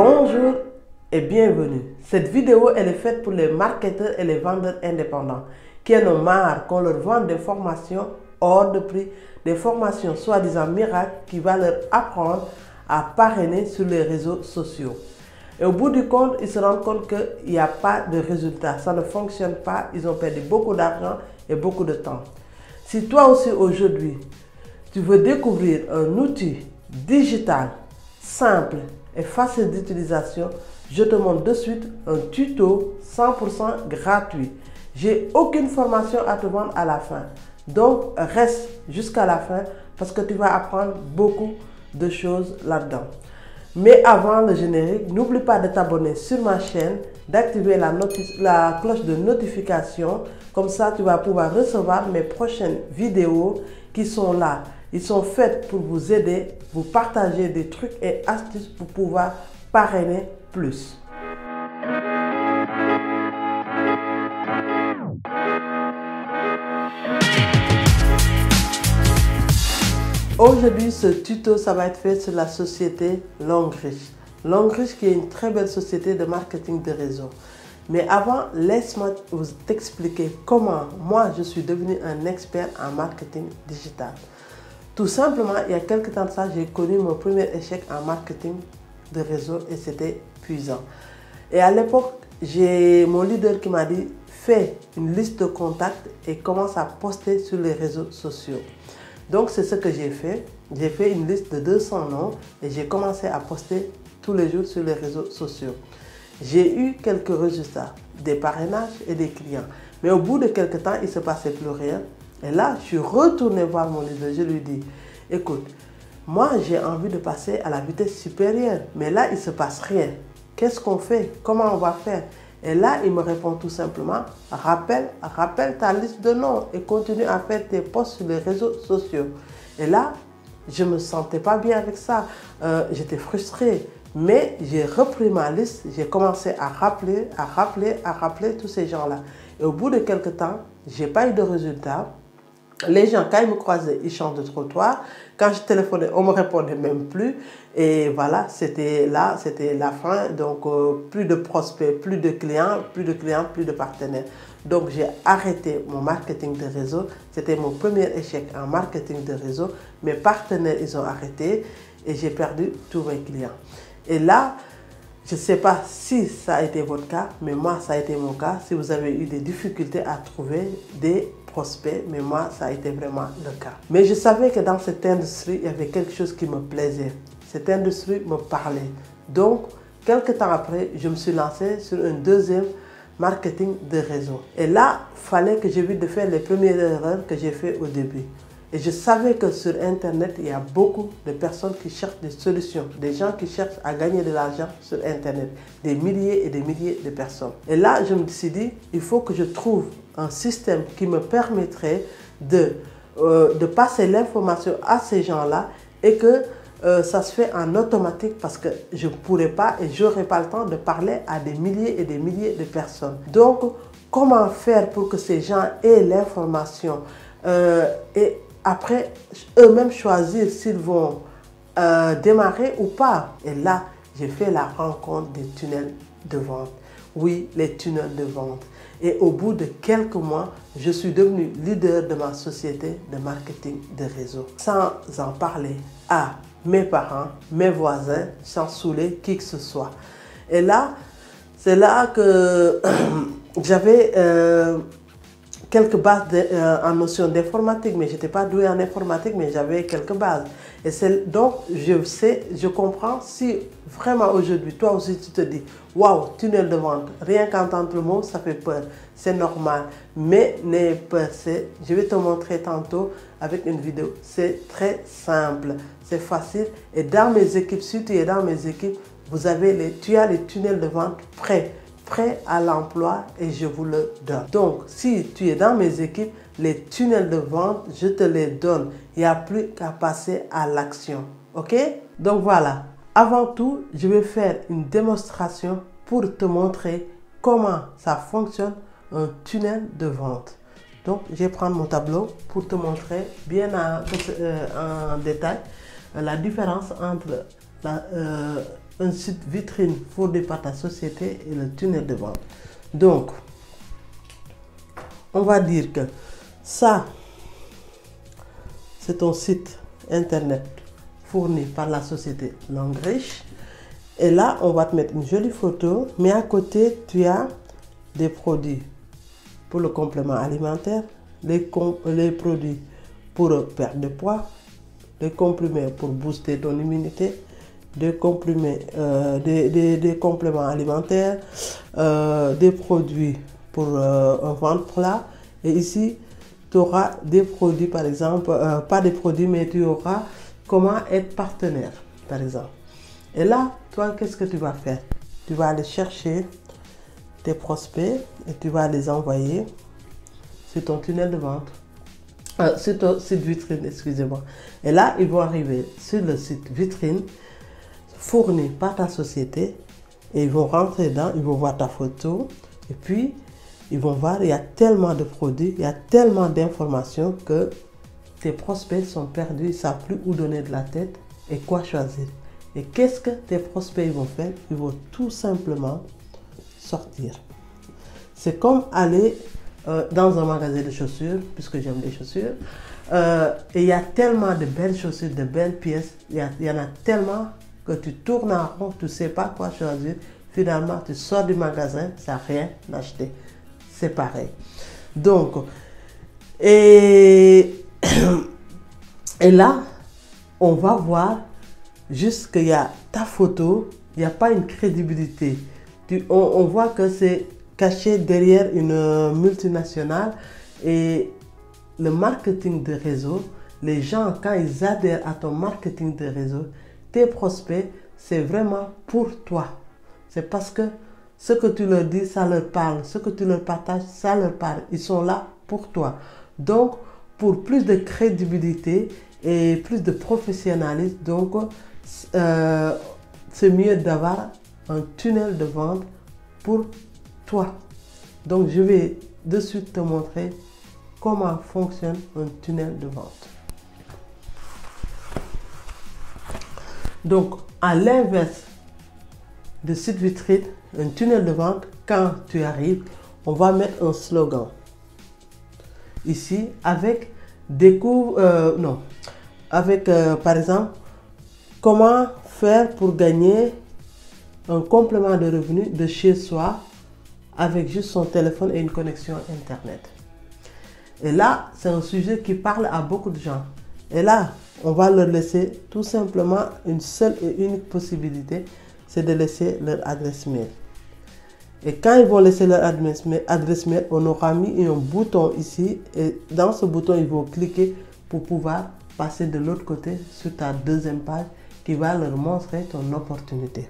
Bonjour et bienvenue. Cette vidéo elle est faite pour les marketeurs et les vendeurs indépendants qui en ont marre qu'on leur vende des formations hors de prix, des formations soi-disant miracles qui vont leur apprendre à parrainer sur les réseaux sociaux. Et au bout du compte, ils se rendent compte qu'il n'y a pas de résultat, ça ne fonctionne pas, ils ont perdu beaucoup d'argent et beaucoup de temps. Si toi aussi aujourd'hui, tu veux découvrir un outil digital simple et facile d'utilisation, je te montre de suite un tuto 100% gratuit. J'ai aucune formation à te vendre à la fin. Donc reste jusqu'à la fin parce que tu vas apprendre beaucoup de choses là-dedans. Mais avant le générique, n'oublie pas de t'abonner sur ma chaîne, d'activer la cloche de notification. Comme ça, tu vas pouvoir recevoir mes prochaines vidéos qui sont là. Ils sont faits pour vous aider, vous partager des trucs et astuces pour pouvoir parrainer plus. Aujourd'hui, ce tuto, ça va être fait sur la société Longrich. Longrich qui est une très belle société de marketing de réseau. Mais avant, laisse-moi t'expliquer comment moi, je suis devenu un expert en marketing digital. Tout simplement, il y a quelques temps de ça, j'ai connu mon premier échec en marketing de réseau et c'était puissant. Et à l'époque, j'ai mon leader qui m'a dit, fais une liste de contacts et commence à poster sur les réseaux sociaux. Donc c'est ce que j'ai fait. J'ai fait une liste de 200 noms et j'ai commencé à poster tous les jours sur les réseaux sociaux. J'ai eu quelques résultats, des parrainages et des clients. Mais au bout de quelques temps, il ne se passait plus rien. Et là, je suis retourné voir mon leader. Je lui dis, écoute, moi j'ai envie de passer à la vitesse supérieure. Mais là, il ne se passe rien. Qu'est-ce qu'on fait? Comment on va faire? Et là, il me répond tout simplement, rappelle ta liste de noms et continue à faire tes posts sur les réseaux sociaux. Et là, je ne me sentais pas bien avec ça. J'étais frustrée. Mais j'ai repris ma liste, j'ai commencé à rappeler tous ces gens-là. Et au bout de quelques temps, je n'ai pas eu de résultat. Les gens, quand ils me croisaient, ils changent de trottoir. Quand je téléphonais, on ne me répondait même plus. Et voilà, c'était la fin. Donc, plus de prospects, plus de clients, plus de partenaires. Donc, j'ai arrêté mon marketing de réseau. C'était mon premier échec en marketing de réseau. Mes partenaires, ils ont arrêté et j'ai perdu tous mes clients. Et là, je ne sais pas si ça a été votre cas, mais moi, ça a été mon cas. Si vous avez eu des difficultés à trouver des prospects, mais moi, ça a été vraiment le cas. Mais je savais que dans cette industrie, il y avait quelque chose qui me plaisait. Cette industrie me parlait. Donc, quelques temps après, je me suis lancé sur un deuxième marketing de réseau. Et là, il fallait que j'évite de faire les premières erreurs que j'ai fait au début. Et je savais que sur Internet, il y a beaucoup de personnes qui cherchent des solutions, des gens qui cherchent à gagner de l'argent sur Internet, des milliers et des milliers de personnes. Et là, je me suis dit, il faut que je trouve un système qui me permettrait de passer l'information à ces gens-là et que ça se fait en automatique parce que je ne pourrais pas et je n'aurai pas le temps de parler à des milliers et des milliers de personnes. Donc, comment faire pour que ces gens aient l'information et après, eux-mêmes choisir s'ils vont démarrer ou pas. Et là, j'ai fait la rencontre des tunnels de vente. Oui, les tunnels de vente. Et au bout de quelques mois, je suis devenu leader de ma société de marketing de réseau. Sans en parler à mes parents, mes voisins, sans saouler qui que ce soit. Et là, c'est là que j'avais quelques bases en notion d'informatique, mais je n'étais pas doué en informatique, mais j'avais quelques bases. Et donc, je comprends si vraiment aujourd'hui, toi aussi tu te dis, waouh, tunnel de vente, rien qu'entendre le mot, ça fait peur, c'est normal. Mais n'aie peur, je vais te montrer tantôt avec une vidéo, c'est très simple, c'est facile. Et dans mes équipes, si tu es dans mes équipes, tu as les tunnels de vente prêts à l'emploi et je vous le donne. Donc, si tu es dans mes équipes, les tunnels de vente, je te les donne. Il n'y a plus qu'à passer à l'action. OK? Donc voilà. Avant tout, je vais faire une démonstration pour te montrer comment ça fonctionne un tunnel de vente. Donc, je vais prendre mon tableau pour te montrer bien en détail la différence entre un site vitrine fourni par ta société et le tunnel de vente. Donc, on va dire que ça, c'est ton site internet fourni par la société Longrich. Et là, on va te mettre une jolie photo, mais à côté, tu as des produits pour le complément alimentaire, les produits pour perdre de poids, des comprimés pour booster ton immunité, des comprimés, des compléments alimentaires, des produits pour un ventre plat. Et ici, tu auras des produits, par exemple, pas des produits, mais tu auras comment être partenaire, par exemple. Et là, toi, qu'est-ce que tu vas faire? Tu vas aller chercher tes prospects et tu vas les envoyer sur ton tunnel de vente, sur ton site vitrine, excusez-moi. Et là, ils vont arriver sur le site vitrine fourni par ta société et ils vont rentrer dedans, ils vont voir ta photo et puis ils vont voir, il y a tellement de produits, il y a tellement d'informations que tes prospects sont perdus, ils ne savent plus où donner de la tête et quoi choisir. Et qu'est-ce que tes prospects vont faire? Ils vont tout simplement sortir. C'est comme aller dans un magasin de chaussures, puisque j'aime les chaussures. Et il y a tellement de belles chaussures, de belles pièces. Il y en a tellement que tu tournes en rond, tu ne sais pas quoi choisir. Finalement, tu sors du magasin, ça n'a rien acheté. C'est pareil. Donc, et là, on va voir juste qu'il y a ta photo, il n'y a pas une crédibilité. On voit que c'est caché derrière une multinationale et le marketing de réseau, les gens, quand ils adhèrent à ton marketing de réseau, tes prospects, c'est vraiment pour toi. C'est parce que ce que tu leur dis, ça leur parle. Ce que tu leur partages, ça leur parle. Ils sont là pour toi. Donc, pour plus de crédibilité et plus de professionnalisme, donc, c'est mieux d'avoir un tunnel de vente pour toi. Donc, je vais de suite te montrer comment fonctionne un tunnel de vente. Donc, à l'inverse de site vitrine, un tunnel de vente, quand tu arrives, on va mettre un slogan. Ici, avec par exemple, comment faire pour gagner un complément de revenu de chez soi avec juste son téléphone et une connexion Internet. Et là, c'est un sujet qui parle à beaucoup de gens. Et là, on va leur laisser tout simplement une seule et unique possibilité, c'est de laisser leur adresse mail. Et quand ils vont laisser leur adresse mail, on aura mis un bouton ici. Et dans ce bouton, ils vont cliquer pour pouvoir passer de l'autre côté sur ta deuxième page qui va leur montrer ton opportunité.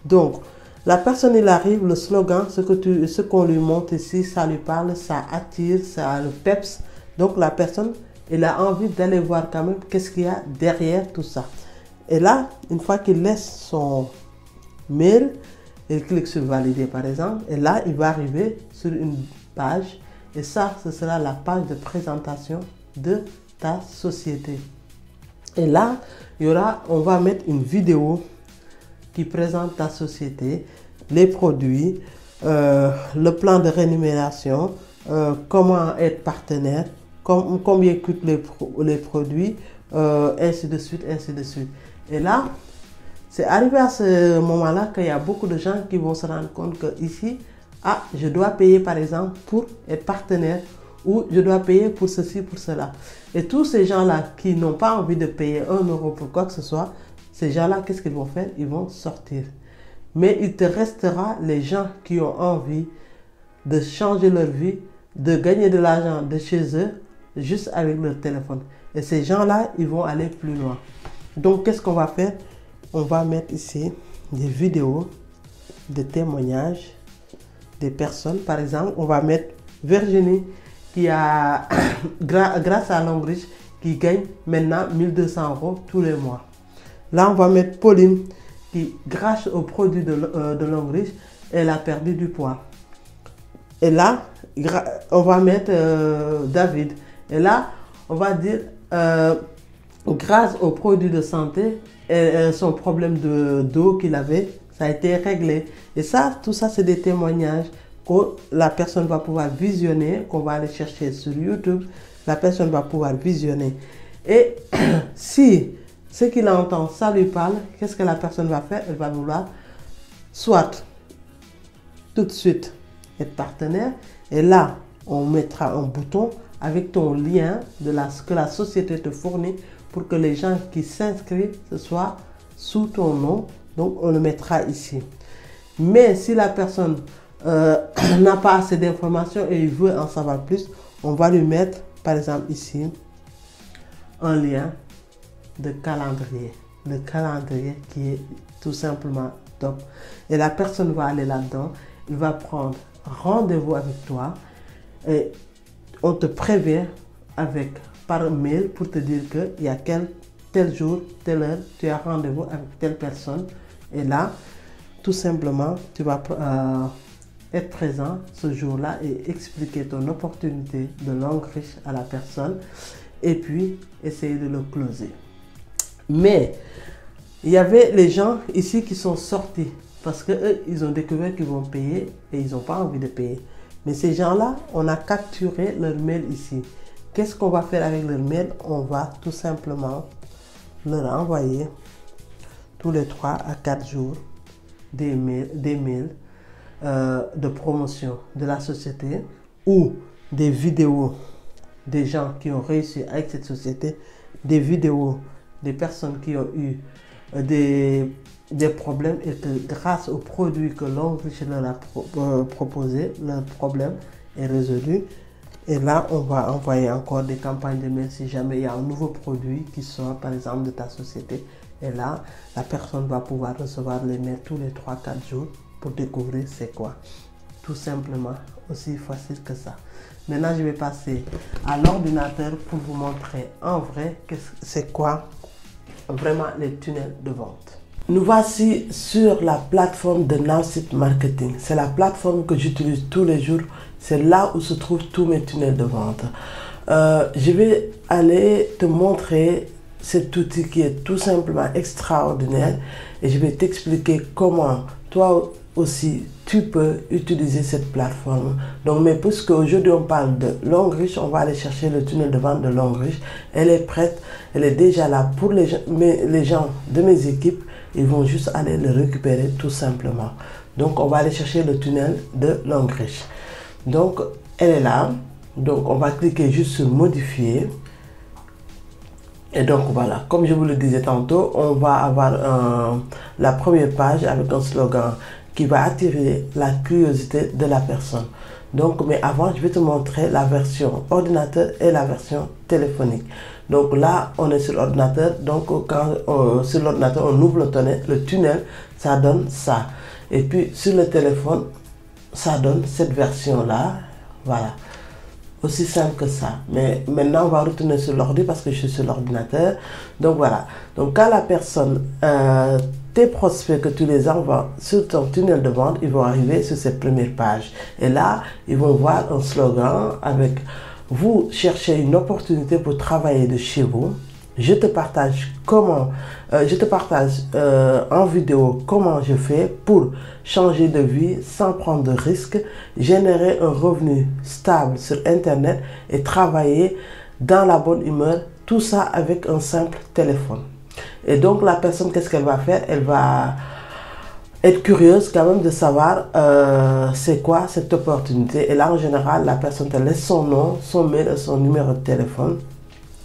Donc, la personne, il arrive, le slogan, ce qu'on lui montre ici, ça lui parle, ça attire, ça le peps. Donc, la personne, elle a envie d'aller voir quand même qu'est-ce qu'il y a derrière tout ça. Et là, une fois qu'il laisse son mail, il clique sur valider par exemple, et là, il va arriver sur une page. Et ça, ce sera la page de présentation de ta société. Et là, on va mettre une vidéo qui présente ta société, les produits, le plan de rémunération, comment être partenaire, combien coûtent les produits, ainsi de suite, ainsi de suite. Et là, c'est arrivé à ce moment-là qu'il y a beaucoup de gens qui vont se rendre compte que ici, je dois payer par exemple pour être partenaire ou je dois payer pour ceci, pour cela. Et tous ces gens-là qui n'ont pas envie de payer 1 euro pour quoi que ce soit, ces gens-là, qu'est-ce qu'ils vont faire? Ils vont sortir. Mais il te restera les gens qui ont envie de changer leur vie, de gagner de l'argent de chez eux, juste avec leur téléphone. Et ces gens-là, ils vont aller plus loin. Donc, qu'est-ce qu'on va faire? On va mettre ici des vidéos de témoignages des personnes. Par exemple, on va mettre Virginie qui a, grâce à Longrich, qui gagne maintenant 1200 € tous les mois. Là, on va mettre Pauline qui, grâce aux produits de Longrich, elle a perdu du poids. Et là, on va mettre David. Et là, on va dire grâce aux produits de santé, son problème d'eau qu'il avait, ça a été réglé. Et ça, tout ça, c'est des témoignages que la personne va pouvoir visionner, qu'on va aller chercher sur YouTube. La personne va pouvoir visionner. Et si ce qu'il entend, ça lui parle, qu'est-ce que la personne va faire? Elle va vouloir soit tout de suite être partenaire. Et là, on mettra un bouton avec ton lien que la société te fournit pour que les gens qui s'inscrivent, ce soit sous ton nom. Donc, on le mettra ici. Mais si la personne n'a pas assez d'informations et il veut en savoir plus, on va lui mettre, par exemple ici, un lien de calendrier. Le calendrier qui est tout simplement top. Et la personne va aller là-dedans, il va prendre rendez-vous avec toi et on te prévient par mail pour te dire qu'il y a tel jour, telle heure, tu as rendez-vous avec telle personne. Et là, tout simplement, tu vas être présent ce jour-là et expliquer ton opportunité de langue riche à la personne et puis essayer de le closer. Mais il y avait les gens ici qui sont sortis parce qu'eux, ils ont découvert qu'ils vont payer et ils n'ont pas envie de payer. Mais ces gens-là, on a capturé leur mail ici. Qu'est-ce qu'on va faire avec leur mail? On va tout simplement leur envoyer tous les 3 à 4 jours des mails de promotion de la société ou des vidéos des gens qui ont réussi avec cette société, des vidéos des personnes qui ont eu des problèmes et que grâce aux produits que Longrish leur a proposé, leur problème est résolu. Et là, on va envoyer encore des campagnes de mail si jamais il y a un nouveau produit qui sort, par exemple, de ta société. Et là, la personne va pouvoir recevoir les mails tous les 3-4 jours pour découvrir c'est quoi. Tout simplement, aussi facile que ça. Maintenant, je vais passer à l'ordinateur pour vous montrer en vrai c'est quoi vraiment les tunnels de vente. Nous voici sur la plateforme de Nowsite Marketing. C'est la plateforme que j'utilise tous les jours. C'est là où se trouvent tous mes tunnels de vente. Je vais aller te montrer cet outil qui est tout simplement extraordinaire et je vais t'expliquer comment toi aussi tu peux utiliser cette plateforme. Donc, mais puisque aujourd'hui on parle de Longrish, on va aller chercher le tunnel de vente de Longrish. Elle est prête, elle est déjà là pour les gens de mes équipes. Ils vont juste aller le récupérer tout simplement. Donc, on va aller chercher le tunnel de Longrish. Donc, elle est là. Donc, on va cliquer juste sur modifier. Et donc, voilà. Comme je vous le disais tantôt, on va avoir la première page avec un slogan qui va attirer la curiosité de la personne. Donc, mais avant, je vais te montrer la version ordinateur et la version téléphonique. Donc là, on est sur l'ordinateur. Donc, quand sur l'ordinateur, on ouvre le tunnel, ça donne ça. Et puis, sur le téléphone, ça donne cette version-là. Voilà. Aussi simple que ça. Mais maintenant, on va retourner sur l'ordi parce que je suis sur l'ordinateur. Donc, voilà. Donc, quand la personne, tes prospects que tu les envoies sur ton tunnel de vente, ils vont arriver sur cette première page. Et là, ils vont voir un slogan avec « Vous cherchez une opportunité pour travailler de chez vous. Je te partage en vidéo comment je fais pour changer de vie sans prendre de risques, générer un revenu stable sur Internet et travailler dans la bonne humeur, tout ça avec un simple téléphone. » Et donc la personne, qu'est-ce qu'elle va faire? Elle va être curieuse quand même de savoir c'est quoi cette opportunité. Et là, en général, la personne te laisse son nom, son mail et son numéro de téléphone.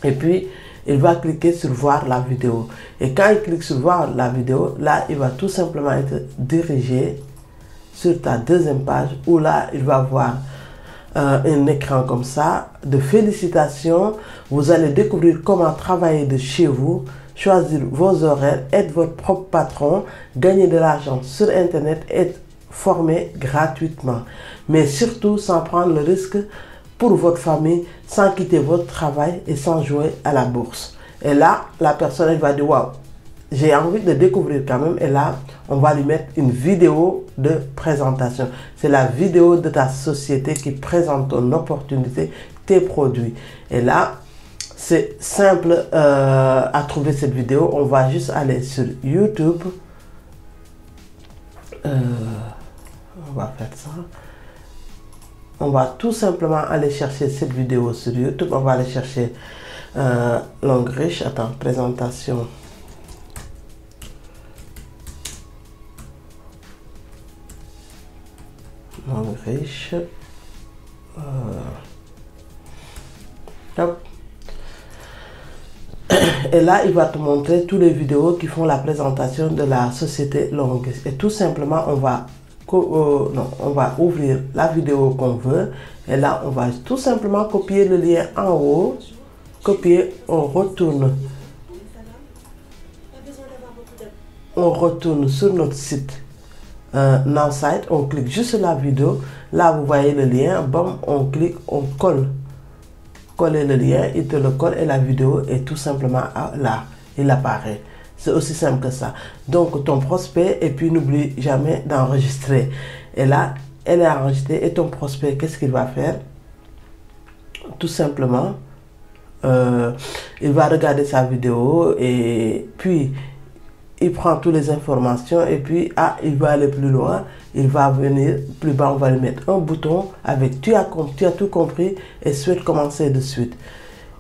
Et puis, il va cliquer sur voir la vidéo. Et quand il clique sur voir la vidéo, là, il va tout simplement être dirigé sur ta deuxième page où là, il va voir un écran comme ça de félicitations. Vous allez découvrir comment travailler de chez vous, choisir vos horaires, être votre propre patron, gagner de l'argent sur Internet, être formé gratuitement. Mais surtout sans prendre le risque pour votre famille, sans quitter votre travail et sans jouer à la bourse. Et là, la personne elle va dire, waouh, j'ai envie de découvrir quand même. Et là, on va lui mettre une vidéo de présentation. C'est la vidéo de ta société qui présente ton opportunité, tes produits. Et là, c'est simple à trouver cette vidéo. On va juste aller sur YouTube. On va faire ça. On va tout simplement aller chercher cette vidéo sur YouTube. On va aller chercher Longreach. Attends, présentation. Longreach. Hop. Et là, il va te montrer toutes les vidéos qui font la présentation de la société Longreach. Et tout simplement, on va ouvrir la vidéo qu'on veut. Et là, on va tout simplement copier le lien en haut. Copier, on retourne. On retourne sur notre site NowSite. On clique juste sur la vidéo. Là, vous voyez le lien. Bam, on clique, on colle. Coller le lien, il te le colle et la vidéo est tout simplement là. Il apparaît. C'est aussi simple que ça. Donc, ton prospect, et puis n'oublie jamais d'enregistrer. Et là, elle est enregistrée. Et ton prospect, qu'est-ce qu'il va faire? Tout simplement, il va regarder sa vidéo et puis il prend toutes les informations et puis il va aller plus loin. Il va venir plus bas, on va lui mettre un bouton avec tu as tout compris et souhaite commencer de suite.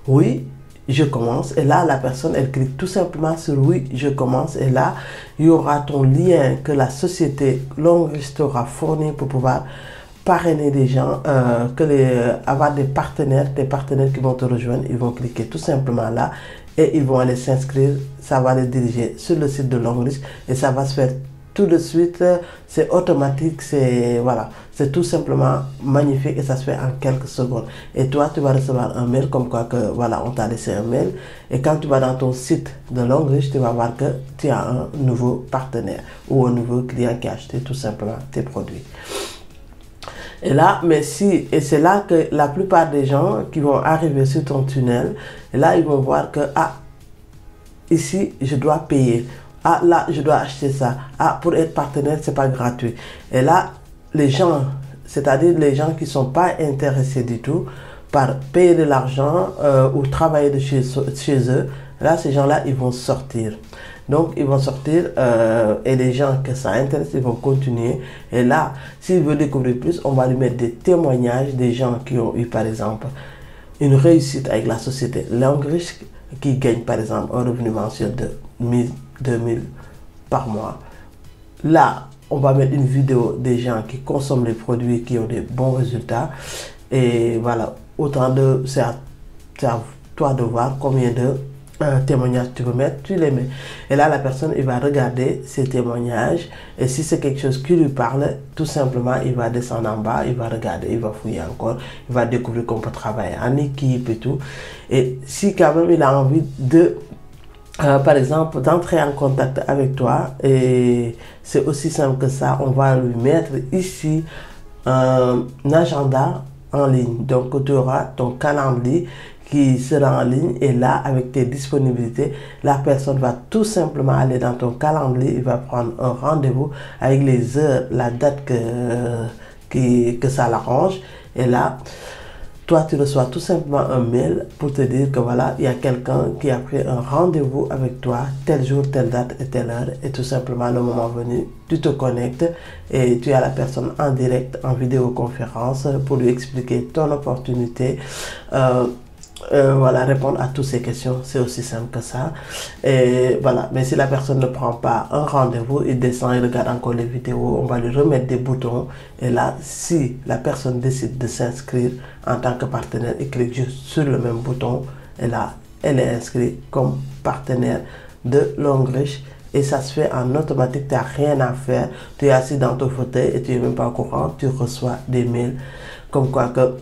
Oui, je commence. Et là, la personne, elle clique tout simplement sur oui, je commence. Et là, il y aura ton lien que la société Longreach t'aura fourni pour pouvoir parrainer des gens, avoir des partenaires qui vont te rejoindre. Ils vont cliquer tout simplement là et ils vont aller s'inscrire. Ça va les diriger sur le site de Longreach et ça va se faire tout de suite. C'est automatique, c'est voilà, c'est tout simplement magnifique et ça se fait en quelques secondes. Et toi, tu vas recevoir un mail comme quoi que voilà, on t'a laissé un mail. Et quand tu vas dans ton site de Longreach, tu vas voir que tu as un nouveau partenaire ou un nouveau client qui a acheté tout simplement tes produits. Et là, et c'est là que la plupart des gens qui vont arriver sur ton tunnel, et là, ils vont voir que, ici, je dois payer. Là, je dois acheter ça. Pour être partenaire, c'est pas gratuit. Et là, les gens, c'est-à-dire les gens qui sont pas intéressés du tout par payer de l'argent ou travailler de chez eux, là, ces gens-là, ils vont sortir. Donc, ils vont sortir et les gens que ça intéresse, ils vont continuer. Et là, s'il veut découvrir plus, on va lui mettre des témoignages des gens qui ont eu, par exemple, une réussite avec la société Longreach, qui gagne, par exemple, un revenu mensuel de 1000, 2000 par mois. Là, on va mettre une vidéo des gens qui consomment les produits, qui ont des bons résultats. Et voilà, c'est à toi de voir combien de témoignages tu peux mettre, tu les mets. Et là, la personne, il va regarder ces témoignages. Et si c'est quelque chose qui lui parle, tout simplement, il va descendre en bas, il va regarder, il va fouiller encore, il va découvrir qu'on peut travailler en équipe et tout. Et si quand même il a envie de par exemple, d'entrer en contact avec toi, et c'est aussi simple que ça, on va lui mettre ici un agenda en ligne. Donc, tu auras ton calendrier qui sera en ligne et là, avec tes disponibilités, la personne va tout simplement aller dans ton calendrier, il va prendre un rendez-vous avec les heures, la date que ça l'arrange et là, toi, tu reçois tout simplement un mail pour te dire que voilà, il y a quelqu'un qui a pris un rendez-vous avec toi, tel jour, telle date et telle heure. Et tout simplement, le moment venu, tu te connectes et tu as la personne en direct, en vidéoconférence pour lui expliquer ton opportunité. Voilà, répondre à toutes ces questions, c'est aussi simple que ça. Et voilà, mais si la personne ne prend pas un rendez-vous, il descend, il regarde encore les vidéos, on va lui remettre des boutons. Et là, si la personne décide de s'inscrire en tant que partenaire, il clique juste sur le même bouton. Et là, elle est inscrite comme partenaire de Longreach. Et ça se fait en automatique, tu n'as rien à faire. Tu es assis dans ton fauteuil et tu n'es même pas au courant. Tu reçois des mails comme quoi que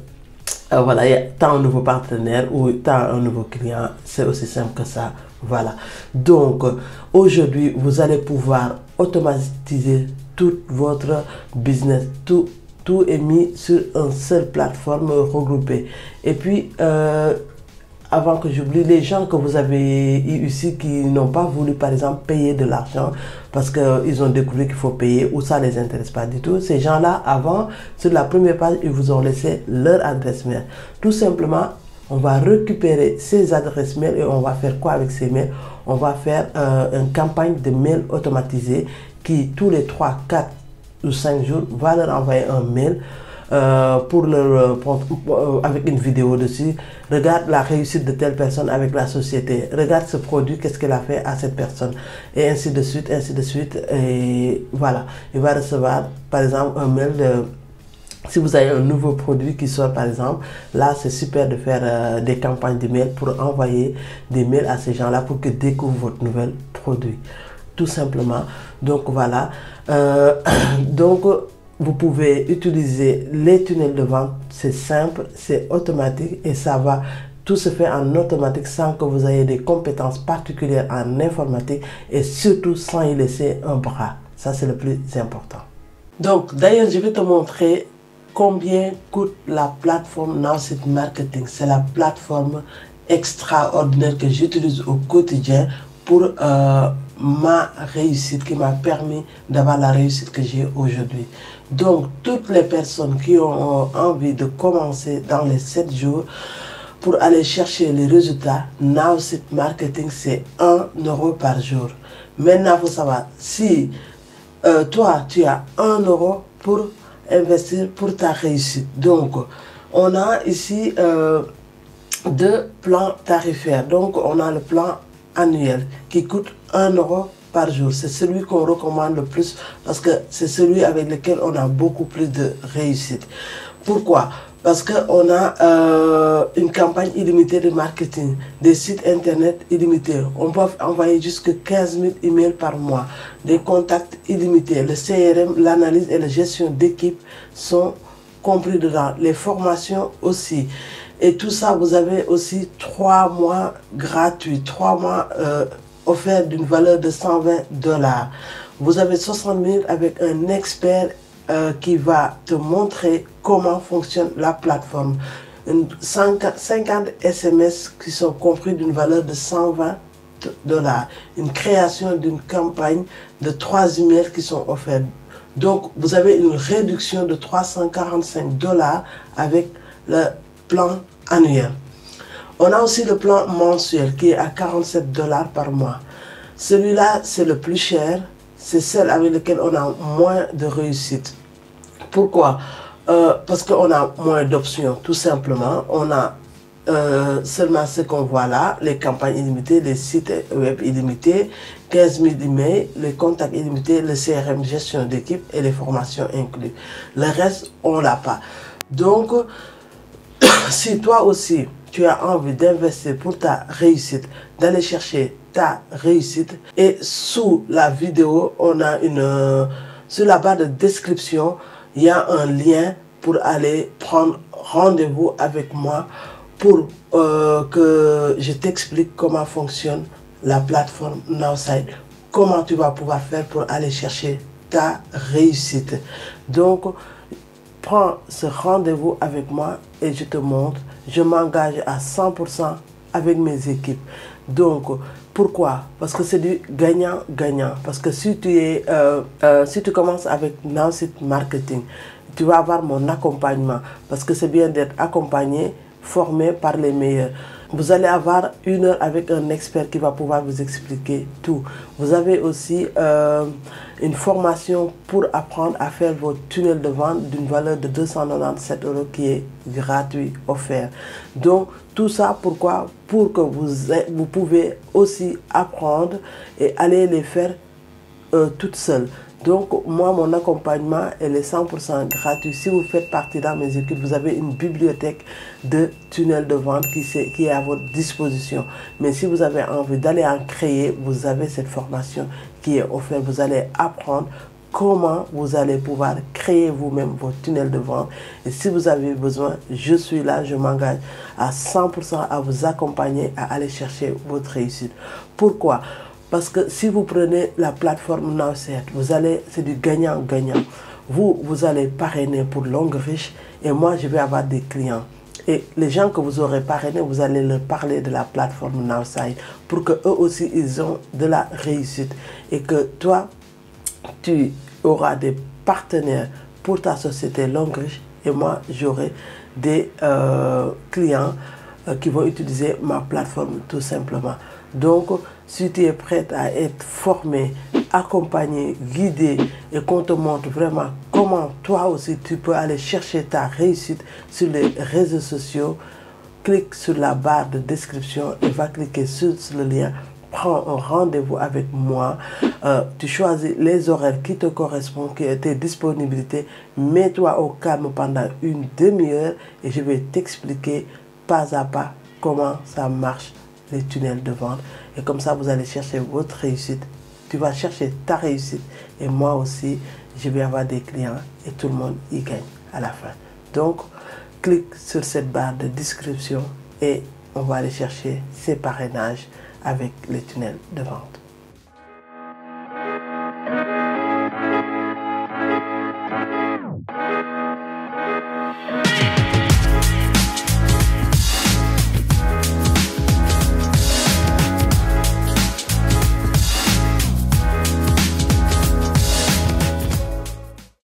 voilà, tu as un nouveau partenaire ou tu as un nouveau client. C'est aussi simple que ça. Voilà. Donc, aujourd'hui, vous allez pouvoir automatiser tout votre business. Tout est mis sur une seule plateforme regroupée. Et puis, avant que j'oublie, les gens que vous avez eu ici qui n'ont pas voulu, par exemple, payer de l'argent parce qu'ils ont découvert qu'il faut payer ou ça ne les intéresse pas du tout. Ces gens-là, avant, sur la première page, ils vous ont laissé leur adresse mail. Tout simplement, On va récupérer ces adresses mail et on va faire quoi avec ces mails? On va faire une campagne de mail automatisée qui, tous les 3, 4 ou 5 jours, va leur envoyer un mail avec une vidéo dessus. Regarde la réussite de telle personne avec la société. Regarde ce produit, qu'est-ce qu'elle a fait à cette personne. Et ainsi de suite, ainsi de suite. Et voilà. Il va recevoir, par exemple, un mail de... Si vous avez un nouveau produit qui sort, par exemple, là, c'est super de faire des campagnes de mails pour envoyer des mails à ces gens-là pour qu'ils découvrent votre nouvel produit. Tout simplement. Donc, voilà. Donc, vous pouvez utiliser les tunnels de vente. C'est simple, c'est automatique et ça va. Tout se fait en automatique sans que vous ayez des compétences particulières en informatique et surtout sans y laisser un bras. Ça, c'est le plus important. Donc, d'ailleurs, je vais te montrer combien coûte la plateforme Nowsite Marketing. C'est la plateforme extraordinaire que j'utilise au quotidien pour ma réussite, qui m'a permis d'avoir la réussite que j'ai aujourd'hui. Donc, toutes les personnes qui ont envie de commencer dans les 7 jours pour aller chercher les résultats, Nowsite Marketing, c'est 1 euro par jour. Maintenant, il faut savoir, si toi, tu as 1 euro pour investir pour ta réussite. Donc, on a ici 2 plans tarifaires. Donc, on a le plan annuel qui coûte 1 euro par jour. C'est celui qu'on recommande le plus parce que c'est celui avec lequel on a beaucoup plus de réussite. Pourquoi? Parce qu'on a une campagne illimitée de marketing, des sites internet illimités. On peut envoyer jusqu'à 15 000 emails par mois, des contacts illimités. Le CRM, l'analyse et la gestion d'équipe sont compris dedans. Les formations aussi. Et tout ça, vous avez aussi 3 mois gratuits, 3 mois offerts d'une valeur de 120 $. Vous avez 60 minutes avec un expert qui va te montrer comment fonctionne la plateforme. 50 SMS qui sont compris d'une valeur de 120 $. Une création d'une campagne de 3 emails qui sont offerts. Donc, vous avez une réduction de 345 $ avec le plan annuel. On a aussi le plan mensuel qui est à 47 $ par mois. Celui-là, c'est le plus cher. C'est celle avec laquelle on a moins de réussite. Pourquoi? Parce qu'on a moins d'options, tout simplement. On a seulement ce qu'on voit là, les campagnes illimitées, les sites web illimités, 15 000 emails, les contacts illimités, le CRM, gestion d'équipe et les formations incluses. Le reste, on l'a pas. Donc, si toi aussi, tu as envie d'investir pour ta réussite, d'aller chercher ta réussite, et sous la vidéo, on a sur la barre de description, il y a un lien pour aller prendre rendez-vous avec moi pour que je t'explique comment fonctionne la plateforme Nowsite, comment tu vas pouvoir faire pour aller chercher ta réussite. Donc, prends ce rendez-vous avec moi et je te montre. Je m'engage à 100% avec mes équipes. Donc, pourquoi? Parce que c'est du gagnant-gagnant. Parce que si tu commences avec Nowsite Marketing, tu vas avoir mon accompagnement. Parce que c'est bien d'être accompagné, formé par les meilleurs. Vous allez avoir 1 heure avec un expert qui va pouvoir vous expliquer tout. Vous avez aussi une formation pour apprendre à faire votre tunnel de vente d'une valeur de 297 € qui est gratuit, offert. Donc, tout ça, pourquoi? Pour que vous pouvez aussi apprendre et aller les faire toute seule. Donc, moi, mon accompagnement, elle est 100% gratuit. Si vous faites partie dans mes équipes, vous avez une bibliothèque de tunnels de vente qui est à votre disposition. Mais si vous avez envie d'aller en créer, vous avez cette formation qui est offerte. Vous allez apprendre comment vous allez pouvoir créer vous-même votre tunnel de vente. Et si vous avez besoin, je suis là, je m'engage à 100% à vous accompagner à aller chercher votre réussite. Pourquoi? Parce que si vous prenez la plateforme Nowsite, c'est du gagnant-gagnant. Vous allez parrainer pour Longrich et moi, je vais avoir des clients. Et les gens que vous aurez parrainés, vous allez leur parler de la plateforme Nowsite pour que eux aussi, ils ont de la réussite. Et que toi, tu auras des partenaires pour ta société Longrich et moi, j'aurai des clients qui vont utiliser ma plateforme tout simplement. Donc, si tu es prête à être formé, accompagné, guidé et qu'on te montre vraiment comment toi aussi tu peux aller chercher ta réussite sur les réseaux sociaux, clique sur la barre de description et va cliquer sur le lien. Prends un rendez-vous avec moi, tu choisis les horaires qui te correspondent, tes disponibilités, mets-toi au calme pendant une demi-heure et je vais t'expliquer pas à pas comment ça marche les tunnels de vente. Et comme ça, vous allez chercher votre réussite. Tu vas chercher ta réussite et moi aussi, je vais avoir des clients et tout le monde y gagne à la fin. Donc, clique sur cette barre de description et on va aller chercher ces parrainages avec les tunnels de vente.